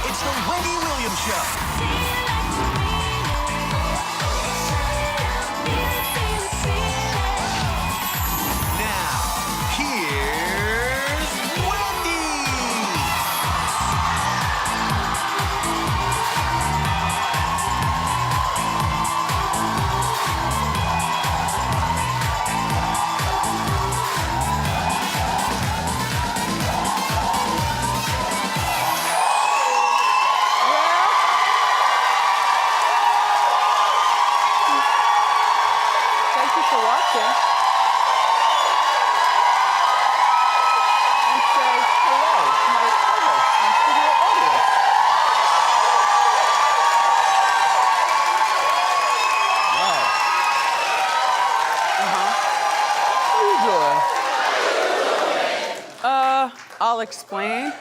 It's the Wendy Williams Show. Now, here's Wendy. Thank you for watching. And say hello to my co-host and studio audience. Wow. How you doing? I'll explain.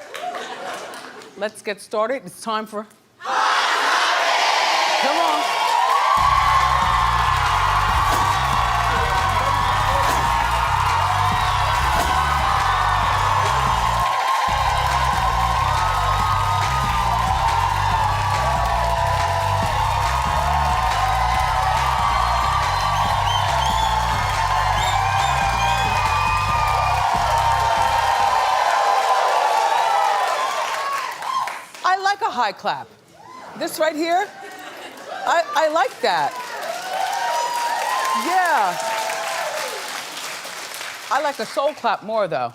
Let's get started. It's time for... Come on. I like a high clap. This right here, I like that. Yeah. I like a soul clap more though.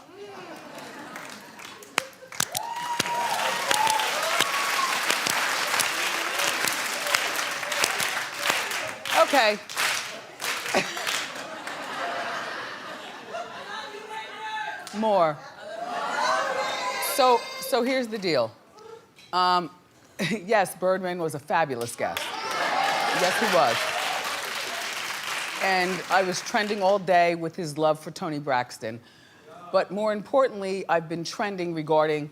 Okay. More. So here's the deal. Yes, Birdman was a fabulous guest. Yes, he was. And I was trending all day with his love for Toni Braxton. But more importantly, I've been trending regarding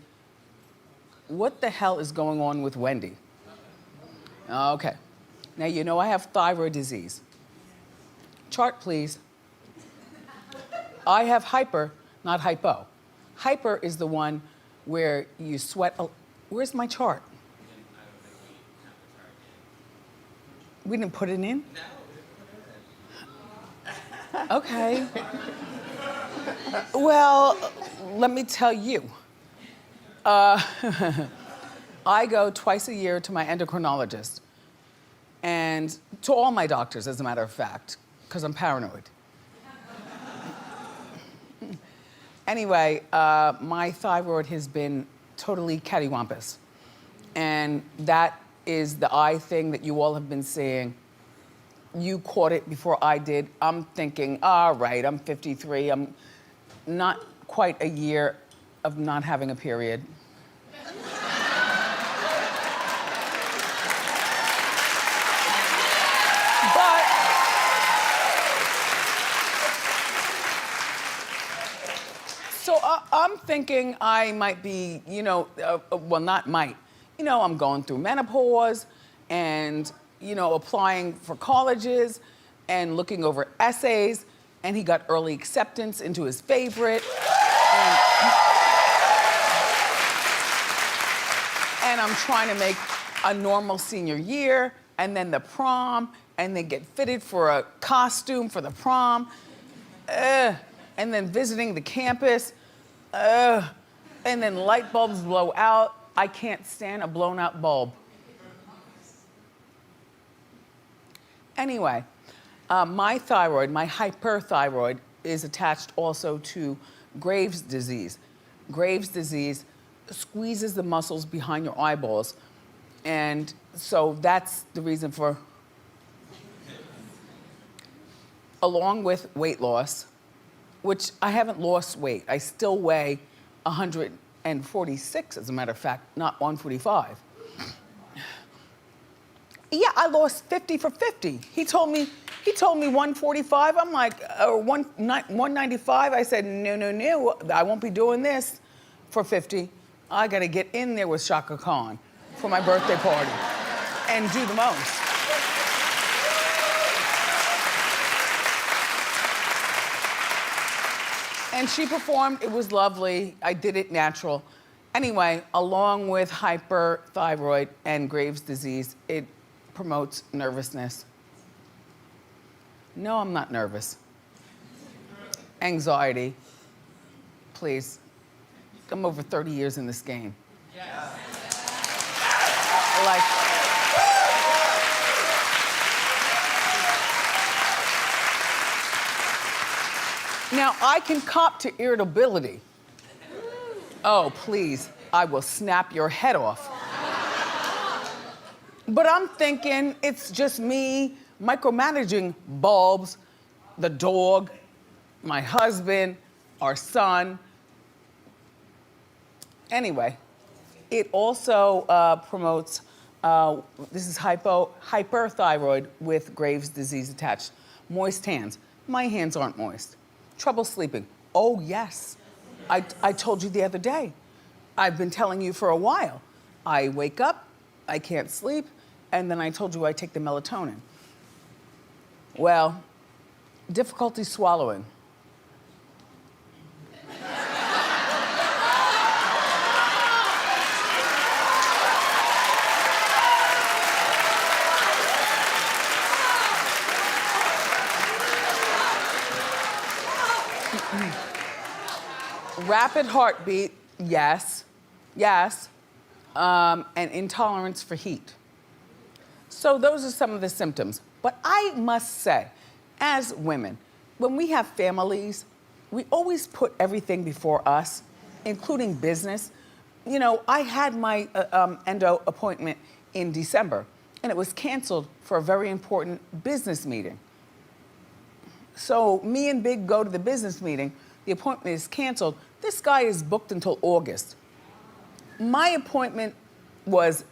what the hell is going on with Wendy. Okay. Now, you know I have thyroid disease. Chart, please. I have hyper, not hypo. Hyper is the one where you sweat. Where's my chart? We didn't put it in? Okay. Well, let me tell you. I go twice a year to my endocrinologist. And to all my doctors, as a matter of fact, because I'm paranoid. Anyway, my thyroid has been totally cattywampus. And that is the eye thing that you all have been seeing. You caught it before I did. I'm thinking, all right, I'm 53. I'm not quite a year of not having a period. But so I'm thinking I might be, well, not might. I'm going through menopause and, applying for colleges and looking over essays, and he got early acceptance into his favorite. And I'm trying to make a normal senior year, and then the prom, and then get fitted for a costume for the prom, and then visiting the campus, and then light bulbs blow out. I can't stand a blown out bulb. Anyway, my thyroid, my hyperthyroid, is attached also to Graves' disease. Graves' disease squeezes the muscles behind your eyeballs. And so that's the reason for, along with weight loss, which I haven't lost weight. I still weigh 146, as a matter of fact, not 145. Yeah, I lost 50 for 50. He told me 145. I'm like, 195. I said, no, I won't be doing this for 50. I gotta get in there with Shaka Khan for my birthday party and do the most. And she performed, it was lovely. I did it natural. Anyway, along with hyperthyroid and Graves' disease, it promotes nervousness. No, I'm not nervous. Anxiety. Please. I'm over 30 years in this game. Yes. Like, now I can cop to irritability. Oh, please, I will snap your head off. But I'm thinking it's just me micromanaging bulbs, the dog, my husband, our son. Anyway, it also promotes, this is hyperthyroid with Graves' disease attached. Moist hands. My hands aren't moist. Trouble sleeping. Oh, yes. I told you the other day. I've been telling you for a while. I wake up, I can't sleep, and then I told you I take the melatonin. Well, difficulty swallowing. Rapid heartbeat, yes, yes, and intolerance for heat. So those are some of the symptoms. But I must say, as women, when we have families, we always put everything before us, including business. You know, I had my endo appointment in December, and it was canceled for a very important business meeting. So me and Big go to the business meeting. The appointment is canceled. This guy is booked until August. My appointment was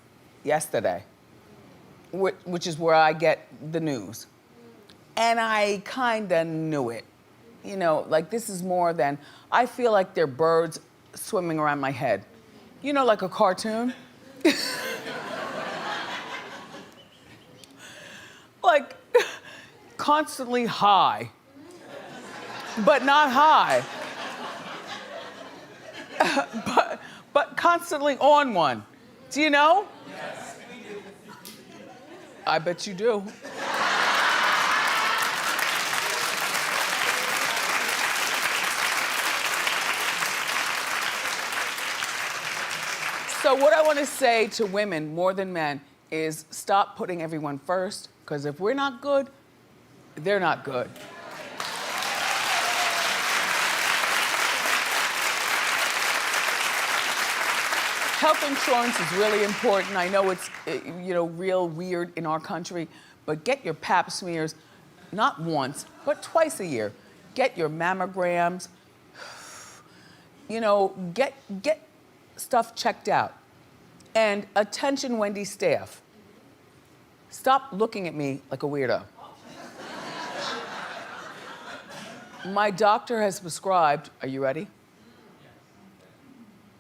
yesterday, which is where I get the news. And I kinda knew it. You know, like this is more than, I feel like they're birds swimming around my head. You know, like a cartoon? Like, constantly high, but not high. but constantly on one. Do you know? Yes, we do. I bet you do. So what I want to say to women more than men is stop putting everyone first, because if we're not good, they're not good. Health insurance is really important. I know it's, you know, real weird in our country, but get your pap smears, not once, but twice a year. Get your mammograms. You know, get stuff checked out. And attention, Wendy staff. Stop looking at me like a weirdo. My doctor has prescribed, are you ready?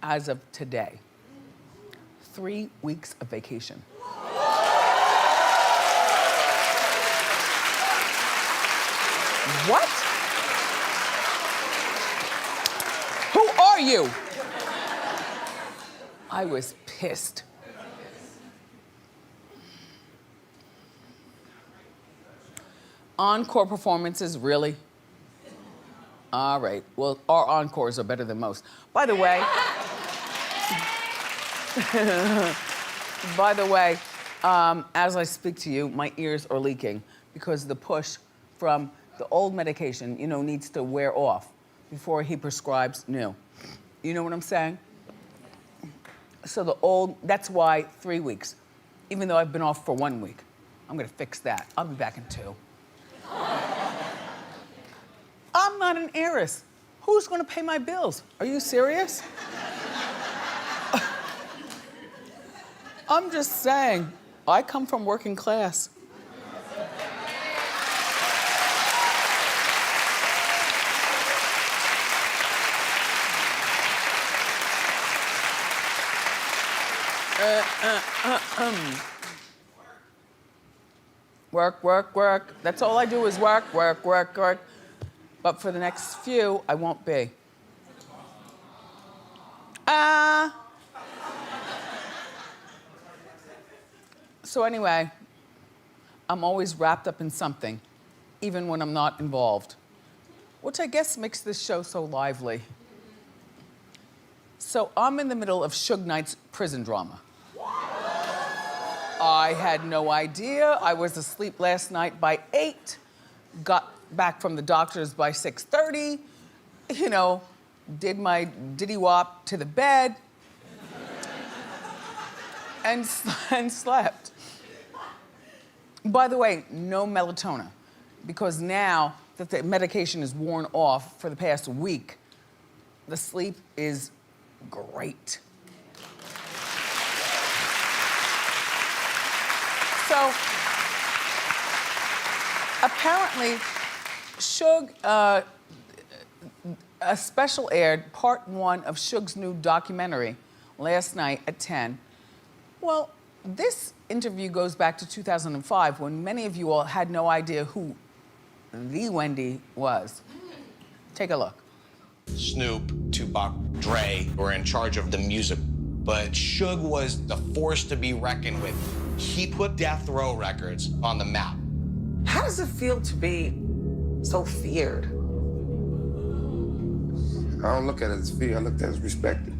As of today, 3 weeks of vacation. What? Who are you? I was pissed. Encore performances, really? All right, well, our encores are better than most. By the way, as I speak to you, my ears are leaking because the push from the old medication, you know, needs to wear off before he prescribes new. You know what I'm saying? So that's why 3 weeks, even though I've been off for 1 week. I'm gonna fix that. I'll be back in 2. I'm not an heiress. Who's gonna pay my bills? Are you serious? I'm just saying, I come from working class. Work, work, work. That's all I do is work, work, work, work. But for the next few, I won't be. So anyway, I'm always wrapped up in something, even when I'm not involved, which I guess makes this show so lively. So I'm in the middle of Suge Knight's prison drama. I had no idea. I was asleep last night by 8, got back from the doctor's by 6:30, you know, did my diddy-wop to the bed, and slept. By the way, no melatonin, because now that the medication is worn off for the past week, the sleep is great. So, apparently, Suge, a special aired part 1 of Suge's new documentary last night at 10. Well, this interview goes back to 2005 when many of you all had no idea who the Wendy was. Take a look. Snoop, Tupac, Dre were in charge of the music, but Suge was the force to be reckoned with. He put Death Row Records on the map. How does it feel to be so feared? I don't look at it as fear, I look at it as respected.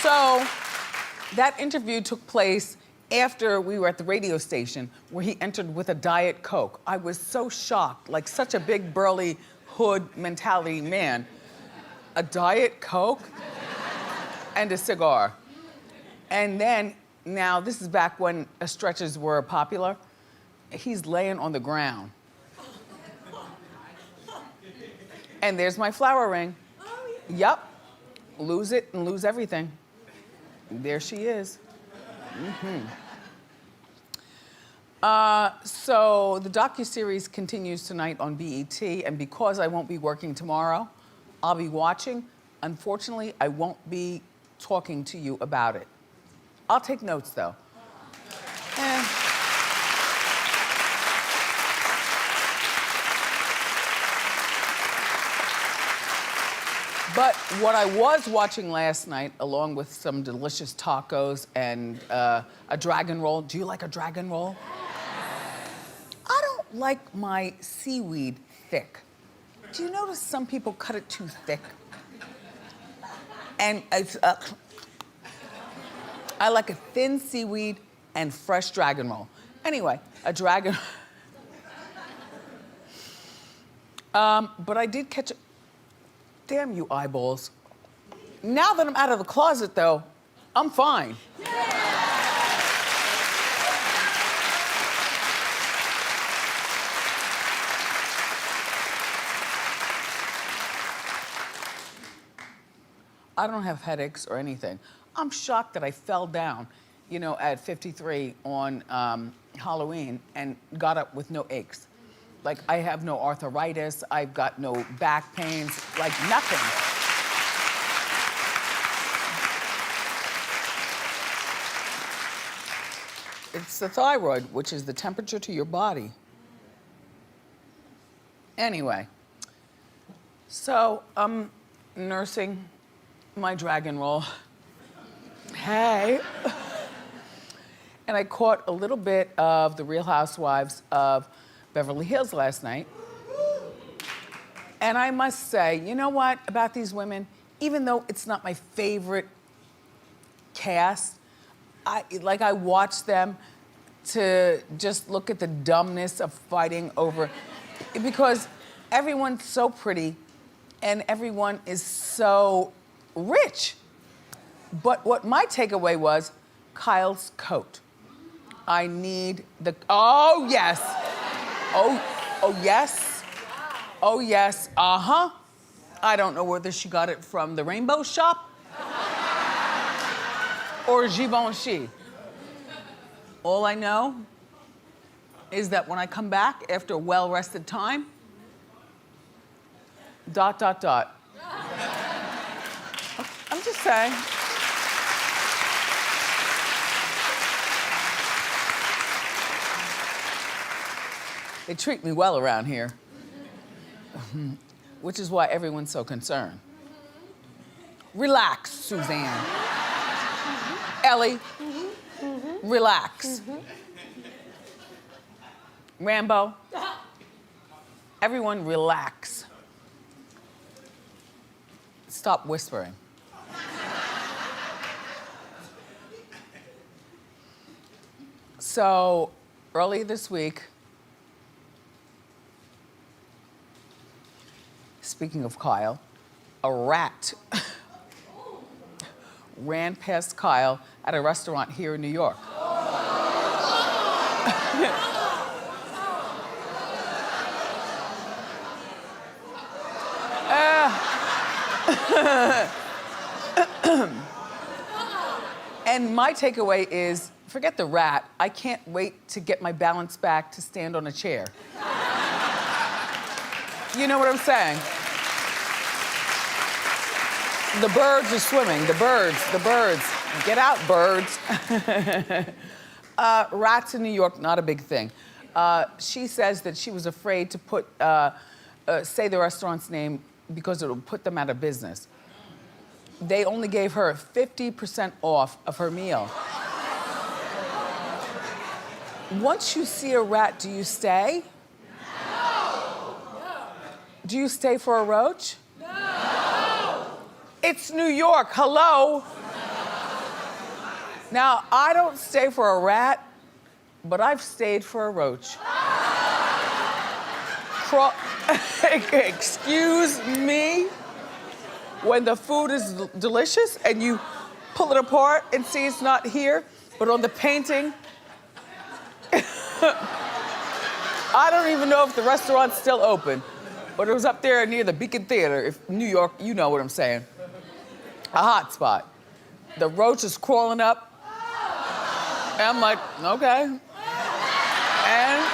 So, that interview took place after we were at the radio station where he entered with a Diet Coke. I was so shocked, like such a big burly hood mentality man. A Diet Coke and a cigar. And then, now this is back when stretchers were popular, he's laying on the ground. And there's my flower ring. Yup, lose it and lose everything. There she is. So the docuseries continues tonight on BET, and because I won't be working tomorrow, I'll be watching. Unfortunately, I won't be talking to you about it. I'll take notes, though. But what I was watching last night, along with some delicious tacos and a dragon roll. Do you like a dragon roll? I don't like my seaweed thick. Do you notice some people cut it too thick? And it's, I like a thin seaweed and fresh dragon roll. Anyway, a dragon. But I did catch. Damn you eyeballs. Now that I'm out of the closet, though, I'm fine. I don't have headaches or anything. I'm shocked that I fell down, you know, at 53 on Halloween and got up with no aches. Like, I have no arthritis, I've got no back pains, like nothing. It's the thyroid, which is the temperature to your body. Anyway, so I'm nursing my dragon roll. Hey. And I caught a little bit of the Real Housewives of Beverly Hills last night. And I must say, you know what about these women? Even though it's not my favorite cast, I watch them to just look at the dumbness of fighting over, because everyone's so pretty and everyone is so rich. But what my takeaway was, Kyle's coat. I need the, oh yes. Oh yes. Oh yes, uh-huh. I don't know whether she got it from the Rainbow Shop or Givenchy. All I know is that when I come back after a well-rested time, ... I'm just saying. They treat me well around here. which is why everyone's so concerned. Relax, Suzanne. Ellie, relax. Rambo, everyone relax. Stop whispering. So, early this week, speaking of Kyle, a rat ran past Kyle at a restaurant here in New York. And my takeaway is, forget the rat. I can't wait to get my balance back to stand on a chair. You know what I'm saying? The birds are swimming. The birds. Get out, birds. Rats in New York, not a big thing. She says that she was afraid to say the restaurant's name because it would put them out of business. They only gave her 50% off of her meal. Once you see a rat, do you stay? No. Do you stay for a roach? No. It's New York, hello? Now, I don't stay for a rat, but I've stayed for a roach. Excuse me? When the food is delicious and you pull it apart and see it's not here, but on the painting, I don't even know if the restaurant's still open, but it was up there near the Beacon Theater, if New York, you know what I'm saying. A hot spot. The roach is crawling up, and I'm like, okay. And,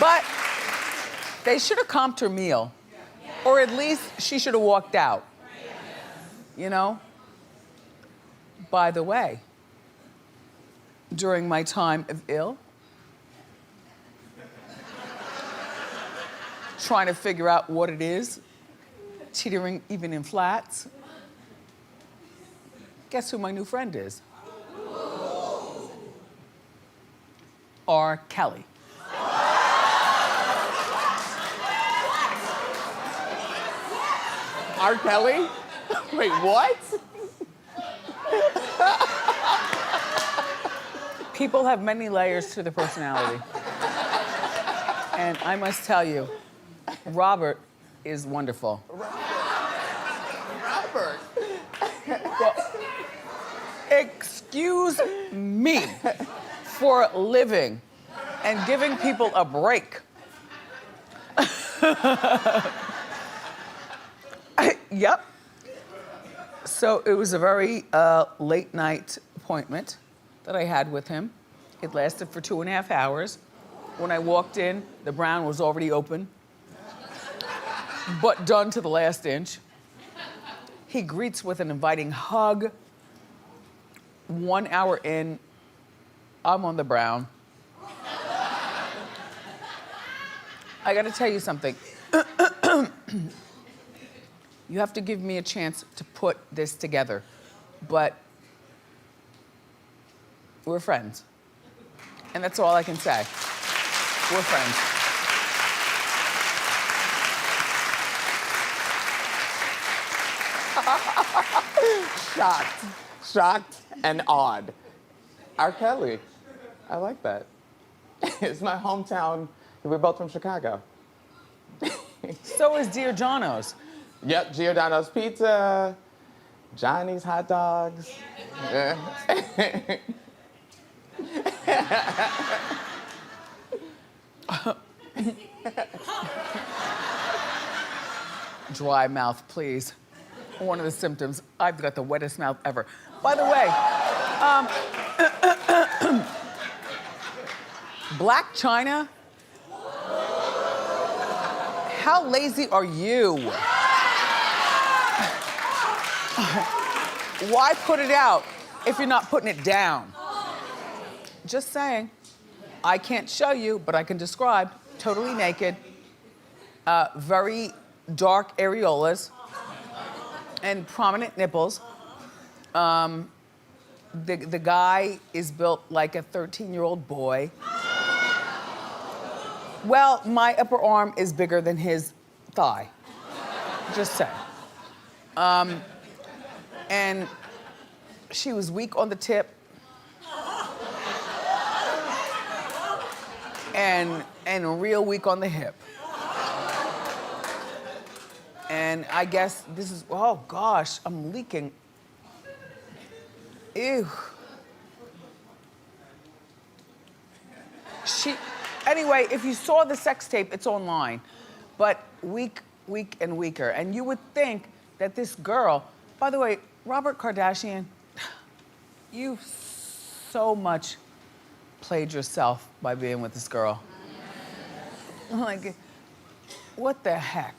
but they should have comped her meal, or at least she should have walked out. You know? By the way, during my time of ill, trying to figure out what it is, teetering even in flats, guess who my new friend is? R. Kelly. R. Kelly? Wait, what? People have many layers to their personality. And I must tell you, Robert is wonderful. Robert? Well, excuse me for living and giving people a break. Yep. So it was a very late night appointment that I had with him. It lasted for 2.5 hours. When I walked in, the brown was already open, but done to the last inch. He greets with an inviting hug. 1 hour in, I'm on the brown. I gotta tell you something. You have to give me a chance to put this together, but we're friends. And that's all I can say. We're friends. Shocked and awed. R. Kelly. I like that. It's my hometown. We're both from Chicago. So is Giordano's. Yep, Giordano's Pizza, Johnny's Hot Dogs. Yeah. Dry mouth, please. One of the symptoms. I've got the wettest mouth ever. By the way, Blac Chyna, how lazy are you? Why put it out if you're not putting it down? Just saying. I can't show you, but I can describe. Totally naked, very dark areolas, and prominent nipples. The guy is built like a 13-year-old boy. Well, my upper arm is bigger than his thigh. Just saying. And she was weak on the tip. And real weak on the hip. And I guess this is, oh gosh, I'm leaking. Ew. Anyway, if you saw the sex tape, it's online. But weak and weaker. And you would think that this girl, by the way, Robert Kardashian, you so much played yourself by being with this girl. Like, what the heck?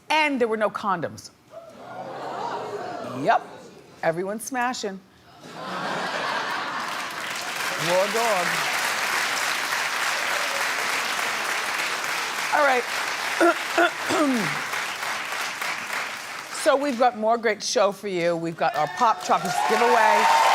And there were no condoms. Yep, everyone's smashing. Raw dog. All right. So we've got more great show for you. We've got our Pop Chocolates giveaway.